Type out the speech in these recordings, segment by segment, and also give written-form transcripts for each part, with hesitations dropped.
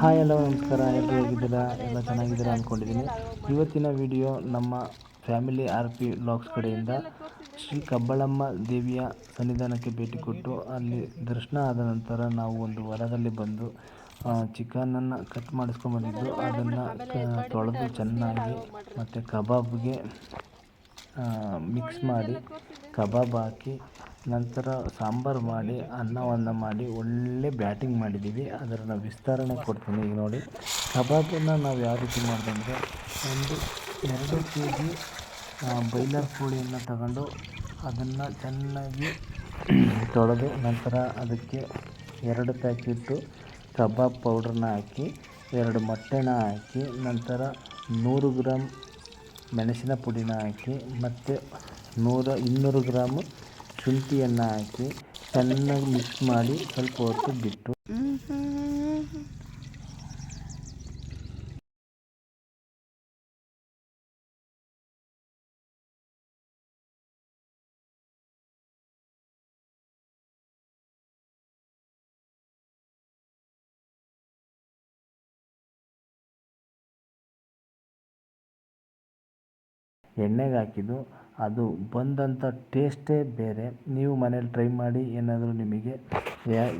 Hi ಎಲ್ಲೋ ನಮಸ್ಕಾರ. ಎಲ್ಲರೂ ಹೇಗಿದ್ದೀರಾ? ಎಲ್ಲ ಚೆನ್ನಾಗಿದ್ದೀರಾ ಅಂದ್ಕೊಂಡಿದ್ದೀನಿ. ಇವತ್ತಿನ ವಿಡಿಯೋ ನಮ್ಮ ಫ್ಯಾಮಿಲಿ RP ವ್ಲಾಗ್ಸ್ ಕಡೆಯಿಂದ ಶ್ರೀ ಕಬ್ಬಾಳಮ್ಮ ದೇವಿಯ ಸನ್ನಿಧಾನಕ್ಕೆ ಭೇಟಿ ಕೊಟ್ಟು ಅಲ್ಲಿ ದರ್ಶನ ಆದ ನಂತರ ನಾವು ಒಂದು ಹೊಲದಲ್ಲಿ ಬಂದು ಚಿಕನನ್ನು ಕಟ್ ಮಾಡಿಸ್ಕೊಂಡ್ಬಂದಿದ್ದು ಅದನ್ನು ತೊಳೆದು ಚೆನ್ನಾಗಿ ಮತ್ತು ಕಬಾಬ್ಗೆ ಮಿಕ್ಸ್ ಮಾಡಿ ಕಬಾಬ್ ಹಾಕಿ ನಂತರ ಸಾಂಬಾರು ಮಾಡಿ ಅನ್ನವನ್ನು ಮಾಡಿ ಒಳ್ಳೆ ಬ್ಯಾಟಿಂಗ್ ಮಾಡಿದ್ದೀವಿ. ಅದರ ವಿಸ್ತರಣೆ ಕೊಡ್ತೀನಿ. ಈಗ ನೋಡಿ, ಕಬಾಬನ್ನು ನಾವು ಯಾವ ರೀತಿ ಮಾಡಿದೆ ಅಂದರೆ 2 kg ಬಾಯ್ಲರ್ ಕೋಳಿಯನ್ನು ತಗೊಂಡು ಅದನ್ನು ಚೆನ್ನಾಗಿ ತೊಳೆದು ನಂತರ ಅದಕ್ಕೆ 2 ಪ್ಯಾಕೆಟು ಕಬಾಬ್ ಪೌಡ್ರನ್ನ ಹಾಕಿ 2 ಮೊಟ್ಟೆನ ಹಾಕಿ ನಂತರ 100 ಗ್ರಾಮ್ ಮೆಣಸಿನ ಪುಡಿನ ಹಾಕಿ ಮತ್ತು 200 ಗ್ರಾಮು ಶುಂಠಿಯನ್ನು ಹಾಕಿ ಚೆನ್ನಾಗಿ ಮಿಕ್ಸ್ ಮಾಡಿ ಸ್ವಲ್ಪ ಹೊತ್ತು ಬಿಟ್ಟು ಎಣ್ಣೆಗೆ ಹಾಕಿದ್ದು ಅದು ಬಂದಂಥ ಟೇಸ್ಟೇ ಬೇರೆ. ನೀವು ಮನೇಲಿ ಟ್ರೈ ಮಾಡಿ. ಏನಾದರೂ ನಿಮಗೆ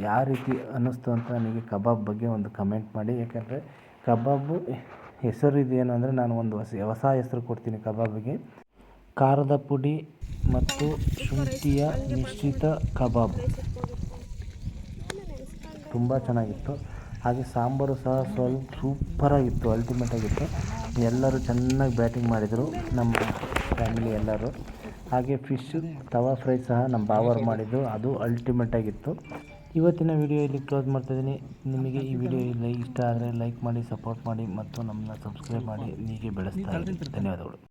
ಯಾವ ರೀತಿ ಅನ್ನಿಸ್ತು ಅಂತ ನನಗೆ ಕಬಾಬ್ ಬಗ್ಗೆ ಒಂದು ಕಮೆಂಟ್ ಮಾಡಿ. ಯಾಕಂದರೆ ಕಬಾಬು ಹೆಸರು ಇದೇನು ಅಂದರೆ ನಾನು ಒಂದು ಹೊಸ ಹೆಸರು ಕೊಡ್ತೀನಿ ಕಬಾಬಿಗೆ. ಖಾರದ ಪುಡಿ ಮತ್ತು ಶುಂಠಿಯ ಮಿಶ್ರಿತ ಕಬಾಬ್ ತುಂಬ ಚೆನ್ನಾಗಿತ್ತು. ಹಾಗೆ ಸಾಂಬಾರು ಸಹ ಸ್ವಲ್ಪ ಸೂಪರಾಗಿತ್ತು, ಅಲ್ಟಿಮೇಟಾಗಿತ್ತು. ಎಲ್ಲರೂ ಚೆನ್ನಾಗಿ ಬ್ಯಾಟಿಂಗ್ ಮಾಡಿದರು ನಮ್ಮ ಫ್ಯಾಮಿಲಿ ಎಲ್ಲರೂ. ಹಾಗೆ ಫಿಶ್ ತವಾ ಫ್ರೈ ಸಹ ನಮ್ಮ ಬಾವರು ಮಾಡಿದ್ದು, ಅದು ಅಲ್ಟಿಮೇಟಾಗಿತ್ತು. ಇವತ್ತಿನ ವಿಡಿಯೋ ಇಲ್ಲಿ ಕ್ಲೋಸ್ ಮಾಡ್ತಾಯಿದ್ದೀನಿ. ನಿಮಗೆ ಈ ವಿಡಿಯೋ ಇಷ್ಟ ಆದರೆ ಲೈಕ್ ಮಾಡಿ, ಸಪೋರ್ಟ್ ಮಾಡಿ ಮತ್ತು ನಮ್ಮನ್ನ ಸಬ್ಸ್ಕ್ರೈಬ್ ಮಾಡಿ ಹೀಗೆ ಬೆಳೆಸ್ತಾ ಇರಿ. ಧನ್ಯವಾದಗಳು.